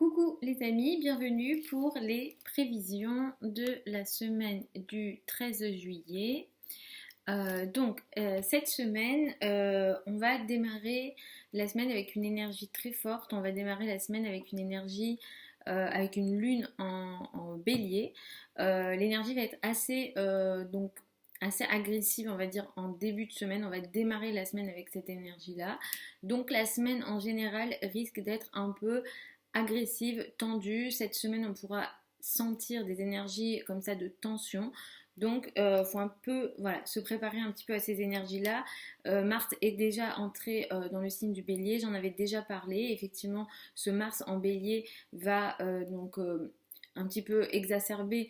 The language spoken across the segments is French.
Coucou les amis, bienvenue pour les prévisions de la semaine du 13 juillet. Cette semaine, on va démarrer la semaine avec une énergie très forte. On va démarrer la semaine avec une énergie, avec une lune en bélier. L'énergie va être assez agressive, on va dire, en début de semaine. On va démarrer la semaine avec cette énergie-là. Donc la semaine en général risque d'être un peu agressive, tendue. Cette semaine, on pourra sentir des énergies comme ça de tension. Donc, faut un peu, voilà, se préparer un petit peu à ces énergies-là. Mars est déjà entré dans le signe du Bélier. J'en avais déjà parlé. Effectivement, ce Mars en Bélier va un petit peu exacerber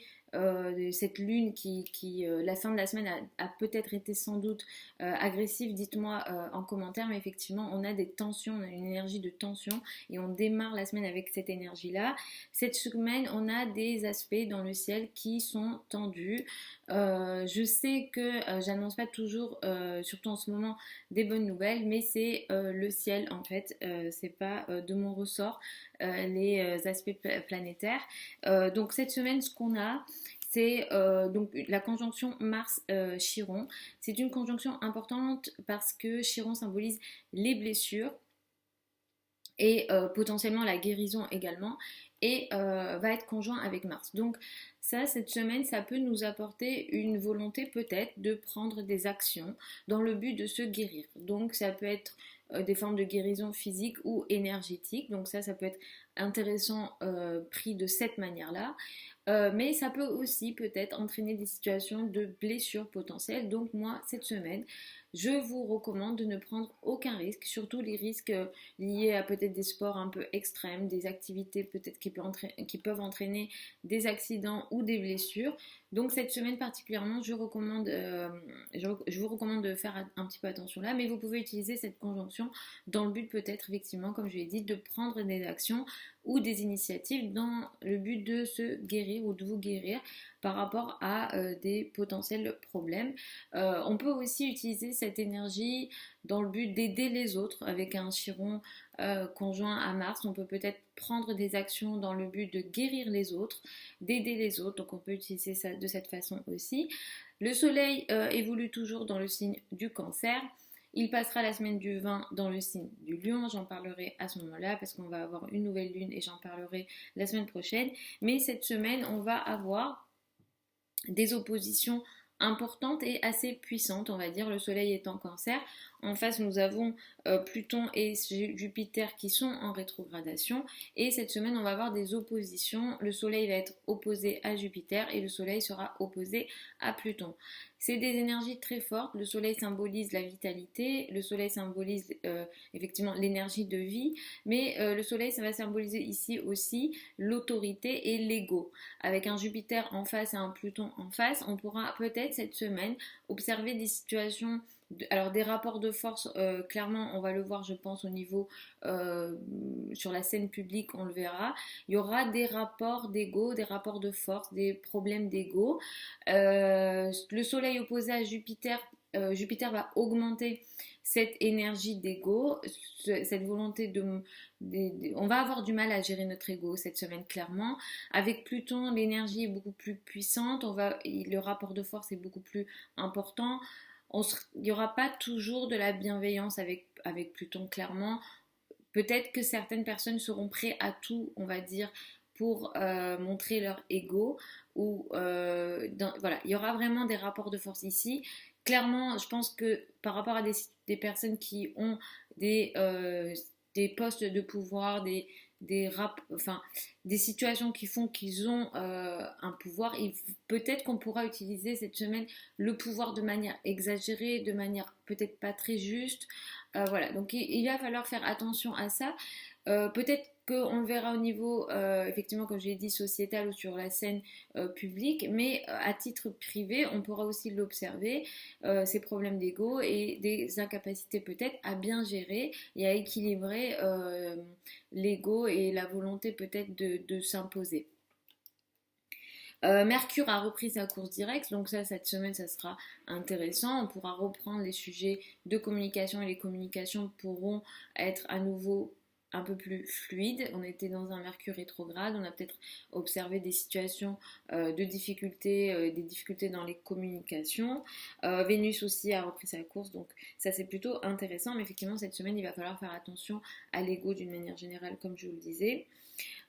cette lune qui la fin de la semaine a peut-être été sans doute agressive. Dites-moi en commentaire, mais effectivement, on a des tensions, on a une énergie de tension et on démarre la semaine avec cette énergie-là. Cette semaine, on a des aspects dans le ciel qui sont tendus. Je sais que j'annonce pas toujours, surtout en ce moment, des bonnes nouvelles, mais c'est le ciel en fait, c'est pas de mon ressort les aspects planétaires. Donc cette semaine, ce qu'on a, c'est donc la conjonction Mars-Chiron. C'est une conjonction importante parce que Chiron symbolise les blessures et potentiellement la guérison également, et va être conjoint avec Mars. Donc ça, cette semaine, ça peut nous apporter une volonté peut-être de prendre des actions dans le but de se guérir. Donc ça peut être des formes de guérison physique ou énergétique. Donc ça peut être intéressant pris de cette manière-là. Mais ça peut aussi peut-être entraîner des situations de blessures potentielles. Donc moi, cette semaine, je vous recommande de ne prendre aucun risque, surtout les risques liés à peut-être des sports un peu extrêmes, des activités peut-être qui peuvent entraîner des accidents ou des blessures. Donc cette semaine particulièrement, je vous recommande de faire un petit peu attention là, mais vous pouvez utiliser cette conjonction dans le but peut-être effectivement, comme je l'ai dit, de prendre des actions ou des initiatives dans le but de se guérir ou de vous guérir par rapport à des potentiels problèmes. On peut aussi utiliser cette énergie dans le but d'aider les autres avec un Chiron conjoint à Mars. On peut peut-être prendre des actions dans le but de guérir les autres, d'aider les autres. Donc on peut utiliser ça de cette façon aussi. Le soleil évolue toujours dans le signe du Cancer. Il passera la semaine du 20 dans le signe du Lion, j'en parlerai à ce moment-là parce qu'on va avoir une nouvelle lune et j'en parlerai la semaine prochaine. Mais cette semaine, on va avoir des oppositions importantes et assez puissantes, on va dire. Le soleil est en Cancer. En face, nous avons Pluton et Jupiter qui sont en rétrogradation. Et cette semaine, on va avoir des oppositions. Le soleil va être opposé à Jupiter et le soleil sera opposé à Pluton. C'est des énergies très fortes. Le soleil symbolise la vitalité. Le soleil symbolise effectivement l'énergie de vie. Mais le soleil, ça va symboliser ici aussi l'autorité et l'ego. Avec un Jupiter en face et un Pluton en face, on pourra peut-être cette semaine observer des situations alors des rapports de force, clairement on va le voir je pense au niveau sur la scène publique, on le verra. Il y aura des rapports d'ego, des rapports de force, des problèmes d'ego. Le soleil opposé à Jupiter, Jupiter va augmenter cette énergie d'ego, cette volonté on va avoir du mal à gérer notre ego cette semaine clairement. Avec Pluton, l'énergie est beaucoup plus puissante, le rapport de force est beaucoup plus important. Il n'y aura pas toujours de la bienveillance avec Pluton, clairement. Peut-être que certaines personnes seront prêtes à tout, on va dire, pour montrer leur ego. Voilà, il y aura vraiment des rapports de force ici. Clairement, je pense que par rapport à des personnes qui ont des postes de pouvoir, des situations qui font qu'ils ont un pouvoir, peut-être qu'on pourra utiliser cette semaine le pouvoir de manière exagérée, de manière peut-être pas très juste. Voilà, donc il va falloir faire attention à ça. Peut-être qu'on le verra au niveau, effectivement, comme je l'ai dit, sociétal ou sur la scène publique, mais à titre privé, on pourra aussi l'observer, ces problèmes d'ego et des incapacités peut-être à bien gérer et à équilibrer l'ego et la volonté peut-être de s'imposer. Mercure a repris sa course directe, donc ça, cette semaine, ça sera intéressant. On pourra reprendre les sujets de communication et les communications pourront être à nouveau un peu plus fluide. On était dans un Mercure rétrograde, on a peut-être observé des situations de difficultés, des difficultés dans les communications. Vénus aussi a repris sa course, donc ça c'est plutôt intéressant. Mais effectivement, cette semaine, il va falloir faire attention à l'ego d'une manière générale, comme je vous le disais.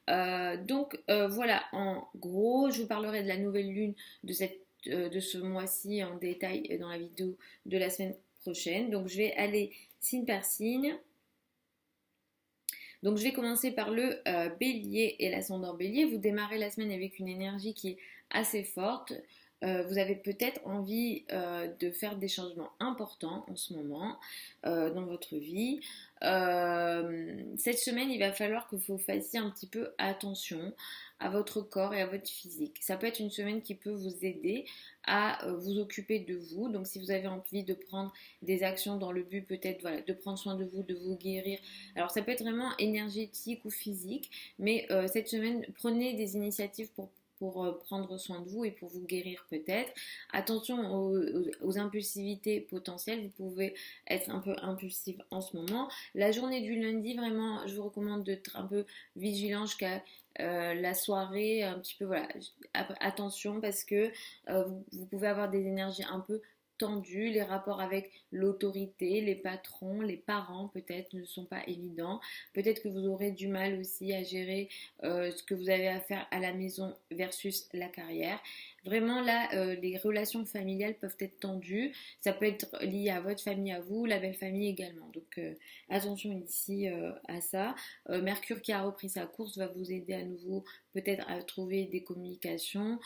Voilà, en gros, je vous parlerai de la nouvelle lune de ce mois-ci en détail dans la vidéo de la semaine prochaine. Donc je vais aller signe par signe. Donc je vais commencer par le bélier et l'ascendant bélier. Vous démarrez la semaine avec une énergie qui est assez forte. Vous avez peut-être envie de faire des changements importants en ce moment dans votre vie. Cette semaine, il va falloir que vous fassiez un petit peu attention à votre corps et à votre physique. Ça peut être une semaine qui peut vous aider à vous occuper de vous. Donc si vous avez envie de prendre des actions dans le but peut-être voilà, de prendre soin de vous guérir. Alors ça peut être vraiment énergétique ou physique, mais cette semaine, prenez des initiatives pour prendre soin de vous et pour vous guérir peut-être. Attention aux impulsivités potentielles, vous pouvez être un peu impulsif en ce moment. La journée du lundi, vraiment, je vous recommande d'être un peu vigilant jusqu'à la soirée, un petit peu, voilà, attention parce que vous pouvez avoir des énergies un peu tendues, les rapports avec l'autorité, les patrons, les parents peut-être ne sont pas évidents. Peut-être que vous aurez du mal aussi à gérer ce que vous avez à faire à la maison versus la carrière. Vraiment là, les relations familiales peuvent être tendues. Ça peut être lié à votre famille, à vous, la belle famille également. Donc attention ici à ça. Mercure qui a repris sa course va vous aider à nouveau peut-être à trouver des communications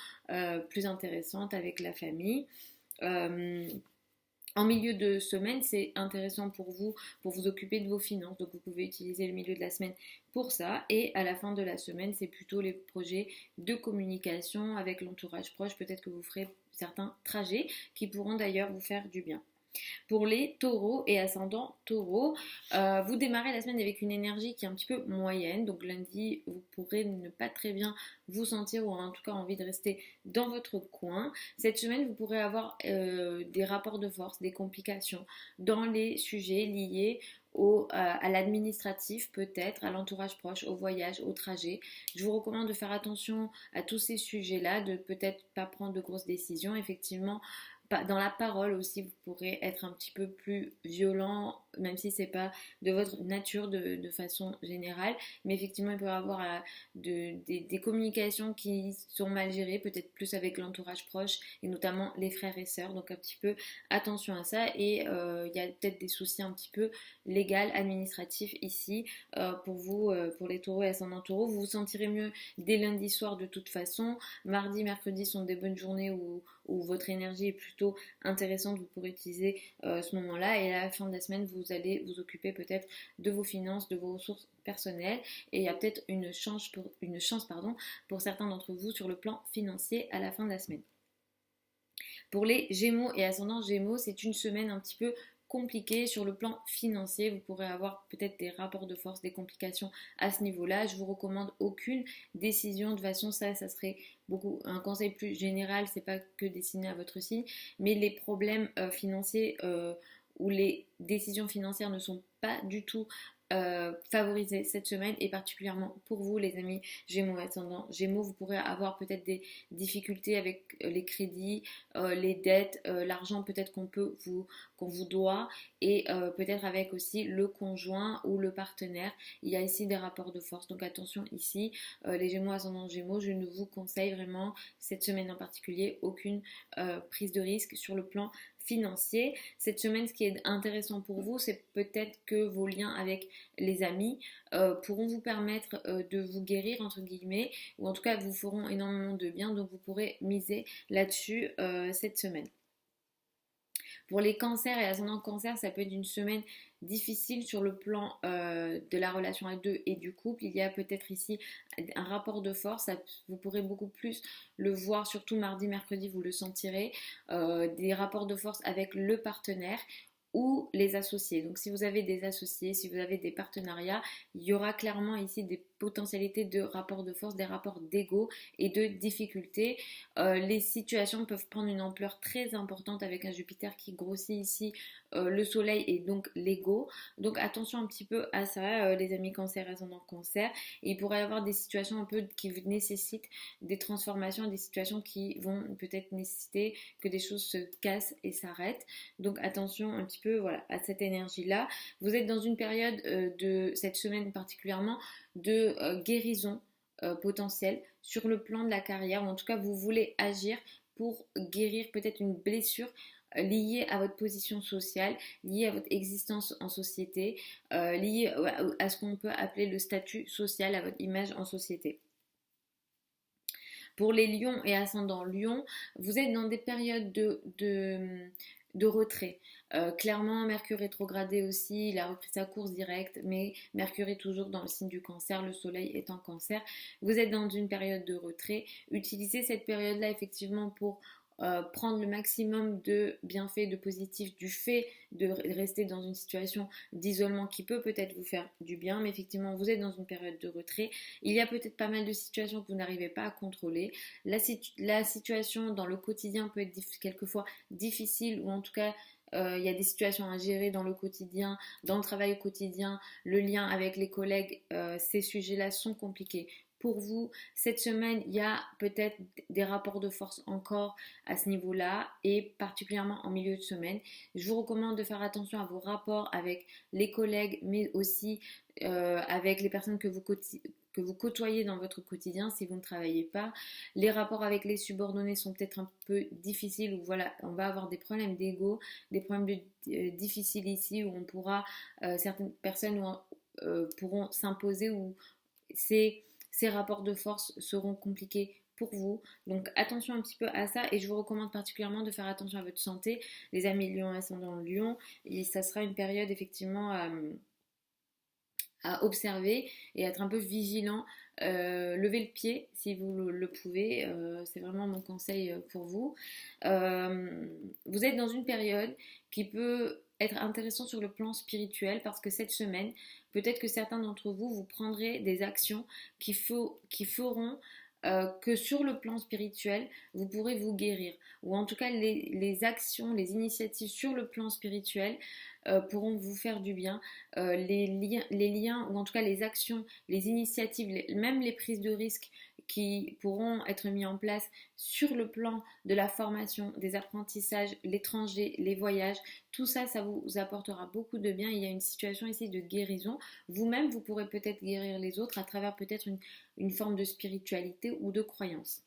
plus intéressantes avec la famille. En milieu de semaine, c'est intéressant pour vous occuper de vos finances. Donc vous pouvez utiliser le milieu de la semaine pour ça. Et à la fin de la semaine, c'est plutôt les projets de communication avec l'entourage proche. Peut-être que vous ferez certains trajets qui pourront d'ailleurs vous faire du bien. Pour les taureaux et ascendants taureaux, vous démarrez la semaine avec une énergie qui est un petit peu moyenne. Donc lundi, vous pourrez ne pas très bien vous sentir ou en tout cas envie de rester dans votre coin. Cette semaine, vous pourrez avoir des rapports de force, des complications dans les sujets liés à l'administratif peut-être, à l'entourage proche, au voyage, au trajet. Je vous recommande de faire attention à tous ces sujets-là, de peut-être pas prendre de grosses décisions. Effectivement, dans la parole aussi, vous pourrez être un petit peu plus violent, même si c'est pas de votre nature de façon générale. Mais effectivement, il peut y avoir des communications qui sont mal gérées, peut-être plus avec l'entourage proche et notamment les frères et sœurs. Donc un petit peu attention à ça. Et il y a peut-être des soucis un petit peu légaux, administratifs ici pour vous, pour les taureaux et ascendants taureaux. Vous vous sentirez mieux dès lundi soir de toute façon. Mardi, mercredi sont des bonnes journées où votre énergie est plutôt intéressante, vous pourrez utiliser ce moment-là et à la fin de la semaine vous allez vous occuper peut-être de vos finances, de vos ressources personnelles et il y a peut-être une chance pour certains d'entre vous sur le plan financier à la fin de la semaine. Pour les Gémeaux et ascendants Gémeaux, c'est une semaine un petit peu compliquée sur le plan financier. Vous pourrez avoir peut-être des rapports de force, des complications à ce niveau-là. Je vous recommande aucune décision. De toute façon, ça serait beaucoup un conseil plus général. C'est pas que destiné à votre signe, mais les problèmes financiers où les décisions financières ne sont pas du tout favoriser cette semaine et particulièrement pour vous les amis Gémeaux ascendant Gémeaux, vous pourrez avoir peut-être des difficultés avec les crédits, les dettes, l'argent peut-être qu'on vous doit et peut-être avec aussi le conjoint ou le partenaire. Il y a ici des rapports de force, donc attention ici les Gémeaux ascendant Gémeaux, je ne vous conseille vraiment cette semaine en particulier aucune prise de risque sur le plan financier. Cette semaine, ce qui est intéressant pour vous, c'est peut-être que vos liens avec les amis pourront vous permettre de vous guérir, entre guillemets, ou en tout cas vous feront énormément de bien, donc vous pourrez miser là-dessus cette semaine. Pour les cancers et ascendants cancer, ça peut être une semaine difficile sur le plan de la relation à deux et du couple. Il y a peut-être ici un rapport de force, vous pourrez beaucoup plus le voir, surtout mardi, mercredi, vous le sentirez, des rapports de force avec le partenaire ou les associés. Donc si vous avez des associés, si vous avez des partenariats, il y aura clairement ici des potentialités de rapports de force, des rapports d'ego et de difficultés. Les situations peuvent prendre une ampleur très importante avec un Jupiter qui grossit ici le soleil et donc l'ego. Donc attention un petit peu à ça, les amis cancer, ascendant cancer. Et il pourrait y avoir des situations un peu qui nécessitent des transformations, des situations qui vont peut-être nécessiter que des choses se cassent et s'arrêtent. Donc attention un petit peu voilà, à cette énergie-là. Vous êtes dans une période de cette semaine particulièrement de guérison potentielle sur le plan de la carrière, ou en tout cas vous voulez agir pour guérir peut-être une blessure liée à votre position sociale, liée à votre existence en société, liée à ce qu'on peut appeler le statut social, à votre image en société. Pour les lions et ascendants lions, vous êtes dans des périodes de retrait. Clairement, Mercure rétrogradé aussi, il a repris sa course directe, mais Mercure est toujours dans le signe du cancer, le soleil est en cancer. Vous êtes dans une période de retrait. Utilisez cette période-là effectivement pour prendre le maximum de bienfaits, de positifs du fait de rester dans une situation d'isolement qui peut peut-être vous faire du bien, mais effectivement vous êtes dans une période de retrait. Il y a peut-être pas mal de situations que vous n'arrivez pas à contrôler. La situation dans le quotidien peut être quelquefois difficile, ou en tout cas il y a des situations à gérer dans le quotidien, dans le travail au quotidien, le lien avec les collègues, ces sujets-là sont compliqués. Pour vous, cette semaine, il y a peut-être des rapports de force encore à ce niveau-là, et particulièrement en milieu de semaine. Je vous recommande de faire attention à vos rapports avec les collègues, mais aussi avec les personnes que vous côtoyez dans votre quotidien si vous ne travaillez pas. Les rapports avec les subordonnés sont peut-être un peu difficiles, où voilà, on va avoir des problèmes d'ego, des problèmes difficiles ici, où on pourra, certaines personnes pourront s'imposer, ou ces rapports de force seront compliqués pour vous. Donc attention un petit peu à ça, et je vous recommande particulièrement de faire attention à votre santé, les amis lion ascendant lion, et ça sera une période effectivement à observer et être un peu vigilant. Levez le pied si vous le pouvez, c'est vraiment mon conseil pour vous. Vous êtes dans une période qui peut être intéressante sur le plan spirituel, parce que cette semaine, peut-être que certains d'entre vous, vous prendrez des actions qui feront que sur le plan spirituel, vous pourrez vous guérir. Ou en tout cas, les actions, les initiatives sur le plan spirituel pourront vous faire du bien. Les liens, ou en tout cas les actions, les initiatives, même les prises de risques qui pourront être mis en place sur le plan de la formation, des apprentissages, l'étranger, les voyages, tout ça, ça vous apportera beaucoup de bien. Il y a une situation ici de guérison. Vous-même, vous pourrez peut-être guérir les autres à travers peut-être une forme de spiritualité ou de croyance.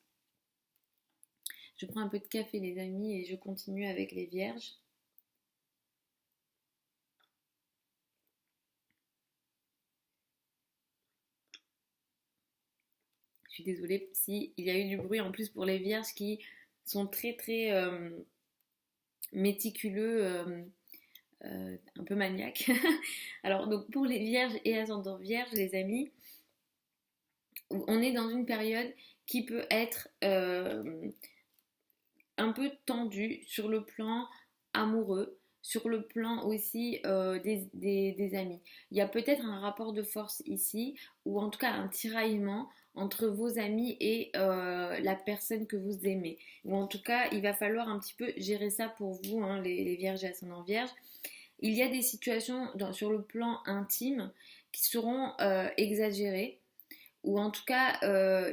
Je prends un peu de café les amis et je continue avec les vierges. Je suis désolée s'il y a eu du bruit en plus pour les vierges qui sont très très méticuleux, un peu maniaques. Alors donc pour les vierges et ascendants vierges les amis, on est dans une période qui peut être un peu tendue sur le plan amoureux, sur le plan aussi des amis. Il y a peut-être un rapport de force ici, ou en tout cas un tiraillement entre vos amis et la personne que vous aimez. Ou en tout cas, il va falloir un petit peu gérer ça pour vous, hein, les vierges et ascendants vierges. Il y a des situations sur le plan intime qui seront exagérées, ou en tout cas,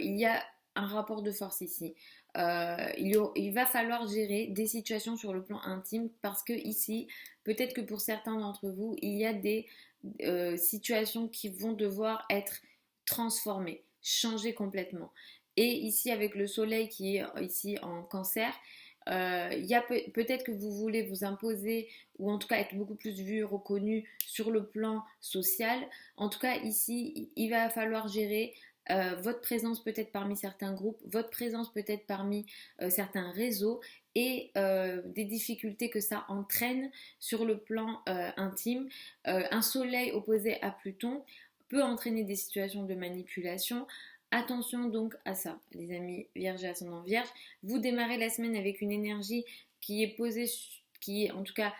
il y a un rapport de force ici. Il va falloir gérer des situations sur le plan intime, parce que ici, peut-être que pour certains d'entre vous, il y a des situations qui vont devoir être transformées, changées complètement. Et ici, avec le soleil qui est ici en cancer, il y a peut-être que vous voulez vous imposer, ou en tout cas être beaucoup plus vu, reconnu sur le plan social. En tout cas, ici, il va falloir gérer votre présence peut-être parmi certains groupes, votre présence peut-être parmi certains réseaux, et des difficultés que ça entraîne sur le plan intime. Un soleil opposé à Pluton peut entraîner des situations de manipulation. Attention donc à ça, les amis vierges et ascendant vierge. Vous démarrez la semaine avec une énergie qui est posée, qui est en tout cas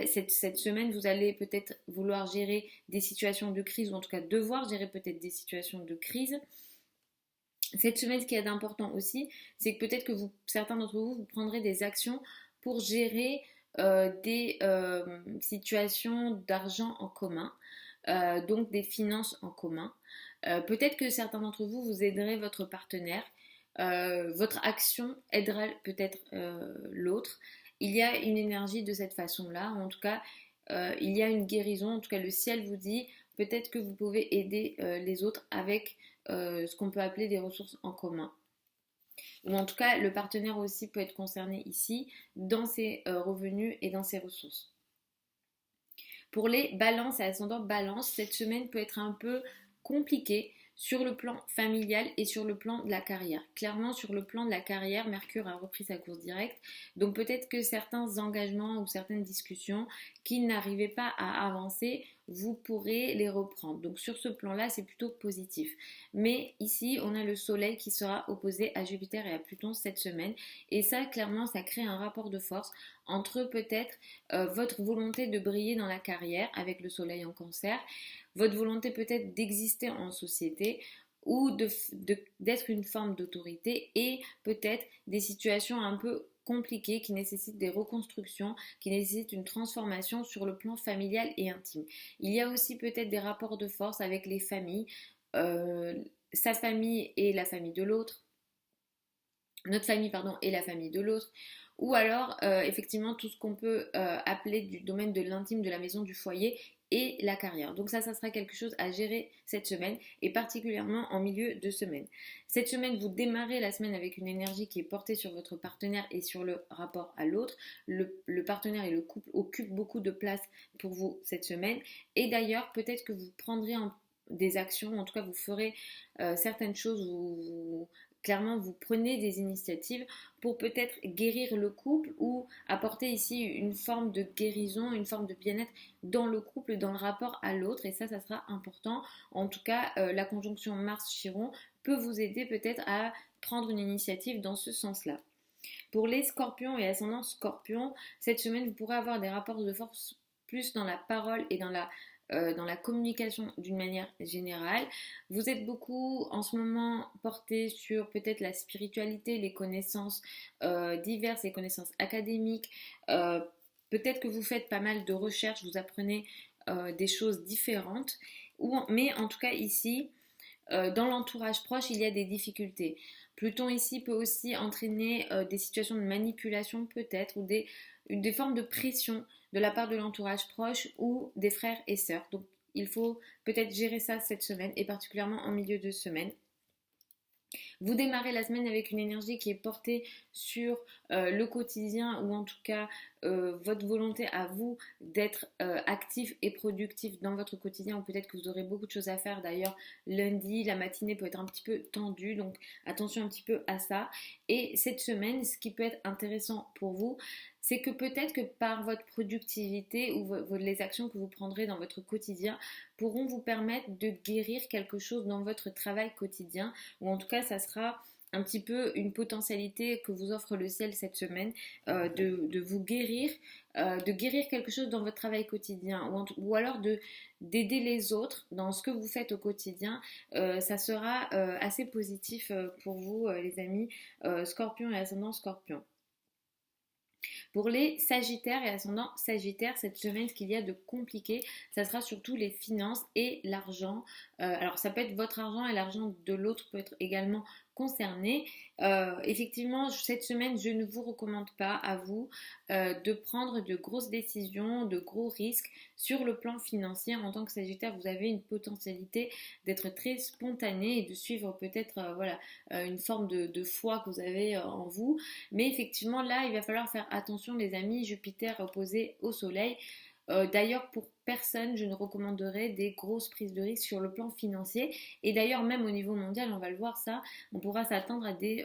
cette semaine, vous allez peut-être vouloir gérer des situations de crise, ou en tout cas devoir gérer peut-être des situations de crise. Cette semaine, ce qui est important aussi, c'est que peut-être que certains d'entre vous, vous prendrez des actions pour gérer des situations d'argent en commun, donc des finances en commun. Peut-être que certains d'entre vous, vous aiderez votre partenaire. Votre action aidera peut-être l'autre. Il y a une énergie de cette façon-là. En tout cas, il y a une guérison. En tout cas, le ciel vous dit peut-être que vous pouvez aider les autres avec ce qu'on peut appeler des ressources en commun. Ou en tout cas, le partenaire aussi peut être concerné ici dans ses revenus et dans ses ressources. Pour les balances et ascendant balance, cette semaine peut être un peu compliquée sur le plan familial et sur le plan de la carrière. Clairement, sur le plan de la carrière, Mercure a repris sa course directe. Donc peut-être que certains engagements ou certaines discussions qui n'arrivaient pas à avancer, vous pourrez les reprendre. Donc sur ce plan-là, c'est plutôt positif. Mais ici, on a le Soleil qui sera opposé à Jupiter et à Pluton cette semaine. Et ça, clairement, ça crée un rapport de force entre peut-être votre volonté de briller dans la carrière avec le Soleil en Cancer, votre volonté peut-être d'exister en société ou d'être une forme d'autorité, et peut-être des situations un peu compliquées qui nécessitent des reconstructions, qui nécessitent une transformation sur le plan familial et intime. Il y a aussi peut-être des rapports de force avec les familles, sa famille et la famille de l'autre, notre famille pardon et la famille de l'autre, ou alors effectivement tout ce qu'on peut appeler du domaine de l'intime, de la maison, du foyer et la carrière. Donc ça sera quelque chose à gérer cette semaine, et particulièrement en milieu de semaine. Cette semaine, vous démarrez la semaine avec une énergie qui est portée sur votre partenaire et sur le rapport à l'autre. Le partenaire et le couple occupent beaucoup de place pour vous cette semaine, et d'ailleurs peut-être que vous prendrez des actions, en tout cas vous ferez certaines choses où clairement vous prenez des initiatives pour peut-être guérir le couple, ou apporter ici une forme de guérison, une forme de bien-être dans le couple, dans le rapport à l'autre, et ça sera important. En tout cas, la conjonction Mars-Chiron peut vous aider peut-être à prendre une initiative dans ce sens-là. Pour les scorpions et ascendants scorpions, cette semaine, vous pourrez avoir des rapports de force plus dans la parole et dans la communication d'une manière générale. Vous êtes beaucoup en ce moment porté sur peut-être la spiritualité, les connaissances diverses, les connaissances académiques. Peut-être que vous faites pas mal de recherches, vous apprenez des choses différentes. Mais en tout cas ici, dans l'entourage proche, il y a des difficultés. Pluton ici peut aussi entraîner des situations de manipulation peut-être, ou des formes de pression de la part de l'entourage proche ou des frères et sœurs. Donc il faut peut-être gérer ça cette semaine, et particulièrement en milieu de semaine. Vous démarrez la semaine avec une énergie qui est portée sur le quotidien, ou en tout cas votre volonté à vous d'être actif et productif dans votre quotidien, ou peut-être que vous aurez beaucoup de choses à faire. D'ailleurs, lundi, la matinée peut être un petit peu tendue, donc attention un petit peu à ça. Et cette semaine, ce qui peut être intéressant pour vous, c'est que peut-être que par votre productivité ou les actions que vous prendrez dans votre quotidien pourront vous permettre de guérir quelque chose dans votre travail quotidien, ou en tout cas ça sera un petit peu une potentialité que vous offre le ciel cette semaine, de vous guérir, de guérir quelque chose dans votre travail quotidien, ou alors d'aider les autres dans ce que vous faites au quotidien. Ça sera assez positif pour vous les amis scorpions et ascendant scorpion. Pour les Sagittaires et ascendants Sagittaires, cette semaine, ce qu'il y a de compliqué, ça sera surtout les finances et l'argent. Alors ça peut être votre argent, et l'argent de l'autre peut être également concerné. Effectivement, cette semaine, je ne vous recommande pas à vous de prendre de grosses décisions, de gros risques sur le plan financier. En tant que Sagittaire, vous avez une potentialité d'être très spontané et de suivre peut-être une forme de foi que vous avez en vous. Mais effectivement, là, il va falloir faire attention, les amis. Jupiter opposé au Soleil. D'ailleurs, pour personne, je ne recommanderais des grosses prises de risque sur le plan financier. Et d'ailleurs, même au niveau mondial, on va le voir ça, on pourra s'attendre à des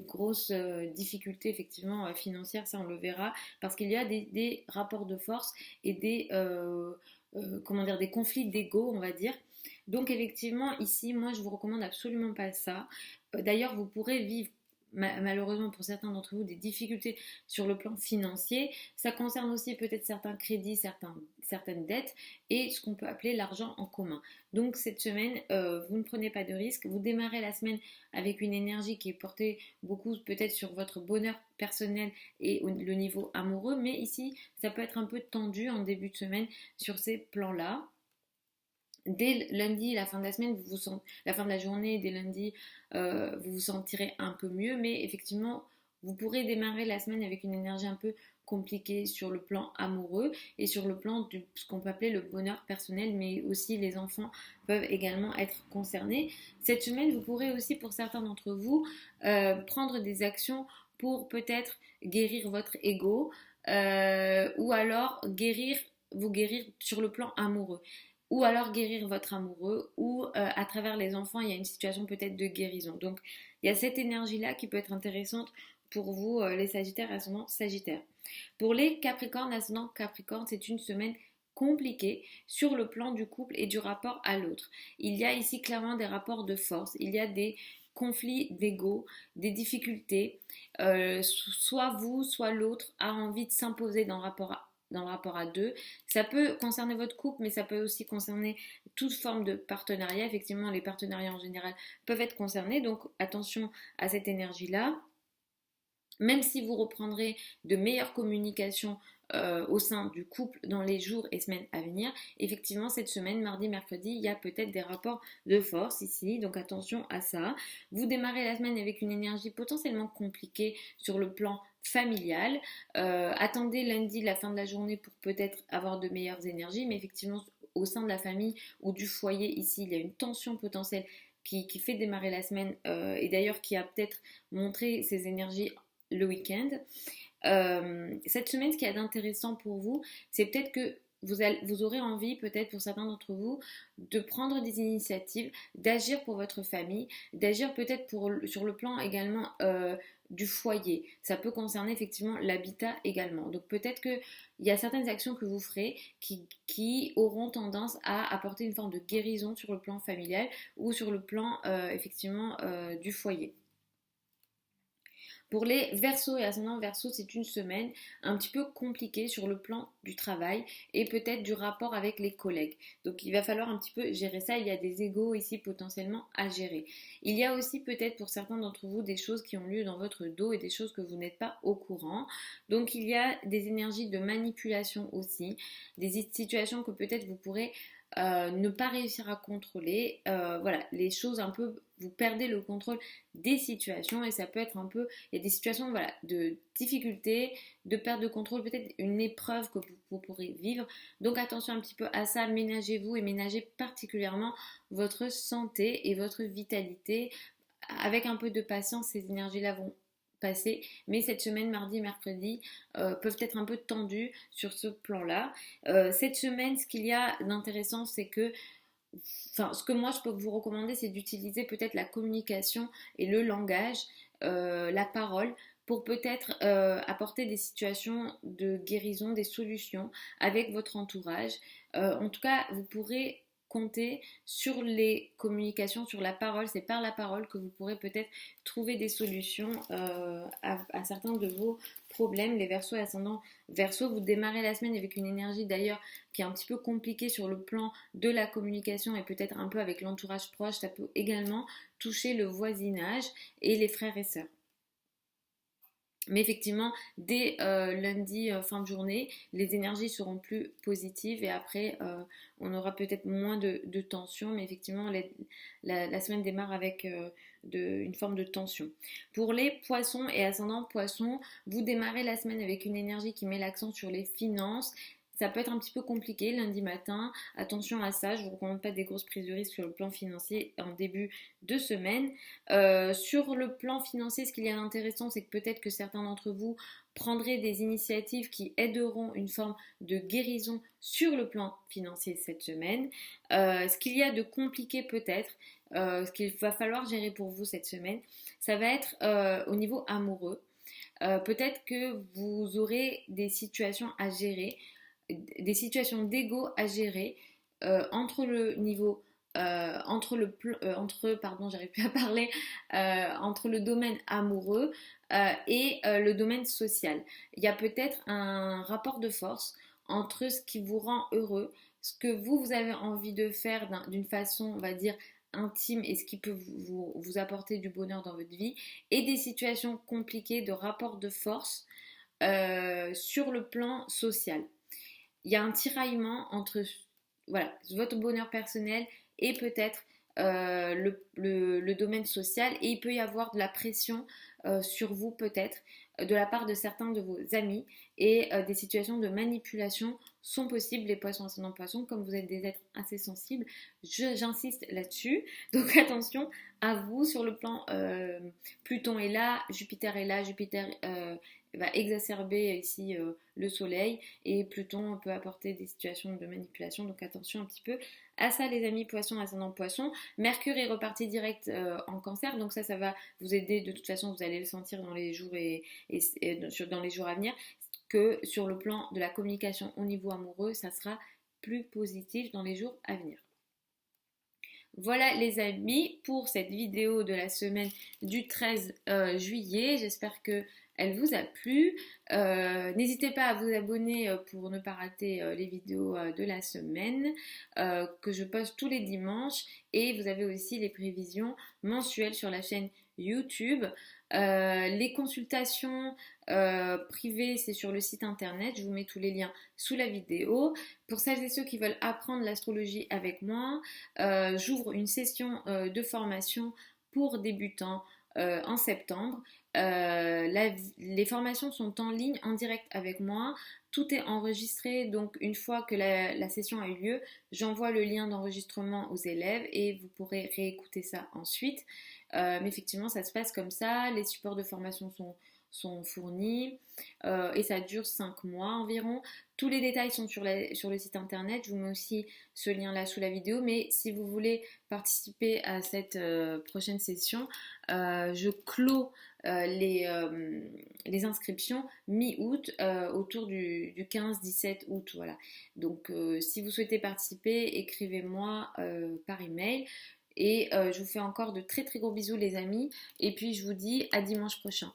grosses difficultés effectivement financières, ça on le verra, parce qu'il y a des rapports de force et des conflits d'ego, on va dire. Donc effectivement, ici, moi, je vous recommande absolument pas ça. D'ailleurs, vous pourrez vivre malheureusement pour certains d'entre vous des difficultés sur le plan financier. Ça concerne aussi peut-être certains crédits, certaines dettes et ce qu'on peut appeler l'argent en commun. Donc cette semaine, vous ne prenez pas de risques. Vous démarrez la semaine avec une énergie qui est portée beaucoup peut-être sur votre bonheur personnel et le niveau amoureux. Mais ici, ça peut être un peu tendu en début de semaine sur ces plans-là. Dès lundi, la fin de la semaine, la fin de la journée, dès lundi, vous vous sentirez un peu mieux, mais effectivement, vous pourrez démarrer la semaine avec une énergie un peu compliquée sur le plan amoureux et sur le plan de ce qu'on peut appeler le bonheur personnel, mais aussi les enfants peuvent également être concernés. Cette semaine, vous pourrez aussi, pour certains d'entre vous, prendre des actions pour peut-être guérir votre ego ou alors vous guérir sur le plan amoureux ou alors guérir votre amoureux, ou à travers les enfants, il y a une situation peut-être de guérison. Donc, il y a cette énergie-là qui peut être intéressante pour vous, les Sagittaires, ascendant Sagittaire. Pour les Capricornes, ascendant Capricorne, c'est une semaine compliquée sur le plan du couple et du rapport à l'autre. Il y a ici clairement des rapports de force, il y a des conflits d'ego, des difficultés, soit vous, soit l'autre a envie de s'imposer dans le rapport à deux. Ça peut concerner votre couple, mais ça peut aussi concerner toute forme de partenariat. Effectivement, les partenariats en général peuvent être concernés, donc attention à cette énergie-là. Même si vous reprendrez de meilleures communications au sein du couple dans les jours et semaines à venir, effectivement cette semaine, mardi, mercredi, il y a peut-être des rapports de force ici, donc attention à ça. Vous démarrez la semaine avec une énergie potentiellement compliquée sur le plan familial. Attendez lundi la fin de la journée pour peut-être avoir de meilleures énergies, mais effectivement au sein de la famille ou du foyer ici, il y a une tension potentielle qui fait démarrer la semaine et d'ailleurs qui a peut-être montré ses énergies le week-end. Cette semaine, ce qu'il y a d'intéressant pour vous, c'est peut-être que vous aurez envie, peut-être pour certains d'entre vous, de prendre des initiatives, d'agir pour votre famille, d'agir peut-être sur le plan également du foyer. Ça peut concerner effectivement l'habitat également. Donc peut-être qu'il y a certaines actions que vous ferez qui auront tendance à apporter une forme de guérison sur le plan familial ou sur le plan effectivement du foyer. Pour les Verseaux et ascendants Verseaux, c'est une semaine un petit peu compliquée sur le plan du travail et peut-être du rapport avec les collègues. Donc il va falloir un petit peu gérer ça. Il y a des égos ici potentiellement à gérer. Il y a aussi peut-être pour certains d'entre vous des choses qui ont lieu dans votre dos et des choses que vous n'êtes pas au courant. Donc il y a des énergies de manipulation aussi, des situations que peut-être vous pourrez ne pas réussir à contrôler. Voilà, les choses un peu, vous perdez le contrôle des situations et ça peut être un peu, il y a des situations voilà, de difficulté, de perte de contrôle, peut-être une épreuve que vous pourrez vivre. Donc attention un petit peu à ça, ménagez-vous et ménagez particulièrement votre santé et votre vitalité. Avec un peu de patience, ces énergies-là vont passer, mais cette semaine, mardi et mercredi, peuvent être un peu tendues sur ce plan-là. Cette semaine, ce qu'il y a d'intéressant, c'est que ce que moi je peux vous recommander, c'est d'utiliser peut-être la communication et le langage, la parole, pour peut-être apporter des situations de guérison, des solutions avec votre entourage. En tout cas, vous pourrez compter sur les communications, sur la parole. C'est par la parole que vous pourrez peut-être trouver des solutions à certains de vos problèmes. Les Verseaux et ascendants Verseaux, vous démarrez la semaine avec une énergie d'ailleurs qui est un petit peu compliquée sur le plan de la communication et peut-être un peu avec l'entourage proche. Ça peut également toucher le voisinage et les frères et sœurs. Mais effectivement, dès lundi, fin de journée, les énergies seront plus positives et après, on aura peut-être moins de tension. Mais effectivement, la semaine démarre avec une forme de tension. Pour les poissons et ascendants poissons, vous démarrez la semaine avec une énergie qui met l'accent sur les finances. Ça peut être un petit peu compliqué lundi matin. Attention à ça, je ne vous recommande pas des grosses prises de risque sur le plan financier en début de semaine. Sur le plan financier, ce qu'il y a d'intéressant, c'est que peut-être que certains d'entre vous prendraient des initiatives qui aideront une forme de guérison sur le plan financier cette semaine. Ce qu'il y a de compliqué peut-être, ce qu'il va falloir gérer pour vous cette semaine, ça va être au niveau amoureux. Peut-être que vous aurez des situations à gérer, des situations d'ego à gérer entre le niveau j'arrive plus à parler, entre le domaine amoureux et le domaine social. Il y a peut-être un rapport de force entre ce qui vous rend heureux, ce que vous avez envie de faire d'une façon, on va dire, intime et ce qui peut vous apporter du bonheur dans votre vie, et des situations compliquées de rapport de force sur le plan social. Il y a un tiraillement entre voilà, votre bonheur personnel et peut-être le domaine social, et il peut y avoir de la pression sur vous peut-être de la part de certains de vos amis, et des situations de manipulation sont possibles, les poissons ascendant poissons, comme vous êtes des êtres assez sensibles, j'insiste là-dessus, donc attention à vous sur le plan Pluton est là, Jupiter est là, Jupiter va exacerber ici le soleil, et Pluton peut apporter des situations de manipulation, donc attention un petit peu à ça les amis poissons, ascendant poissons. Mercure est reparti direct en cancer, donc ça va vous aider, de toute façon vous allez le sentir dans les jours dans les jours à venir, que sur le plan de la communication au niveau amoureux, ça sera plus positif dans les jours à venir. Voilà les amis pour cette vidéo de la semaine du 13 juillet, j'espère que elle vous a plu. N'hésitez pas à vous abonner pour ne pas rater les vidéos de la semaine que je poste tous les dimanches, et vous avez aussi les prévisions mensuelles sur la chaîne YouTube. Les consultations privées, c'est sur le site internet, je vous mets tous les liens sous la vidéo. Pour celles et ceux qui veulent apprendre l'astrologie avec moi, j'ouvre une session de formation pour débutants en septembre. Les formations sont en ligne, en direct avec moi. Tout est enregistré, donc une fois que la session a eu lieu, j'envoie le lien d'enregistrement aux élèves et vous pourrez réécouter ça ensuite. Mais effectivement, ça se passe comme ça. Les supports de formation sont fournis et ça dure 5 mois environ. Tous les détails sont sur le site internet. Je vous mets aussi ce lien là sous la vidéo. Mais si vous voulez participer à cette prochaine session, je clôt les inscriptions mi-août, autour du 15-17 août. Voilà. Donc si vous souhaitez participer, écrivez-moi par email. Et je vous fais encore de très très gros bisous les amis. Et puis je vous dis à dimanche prochain.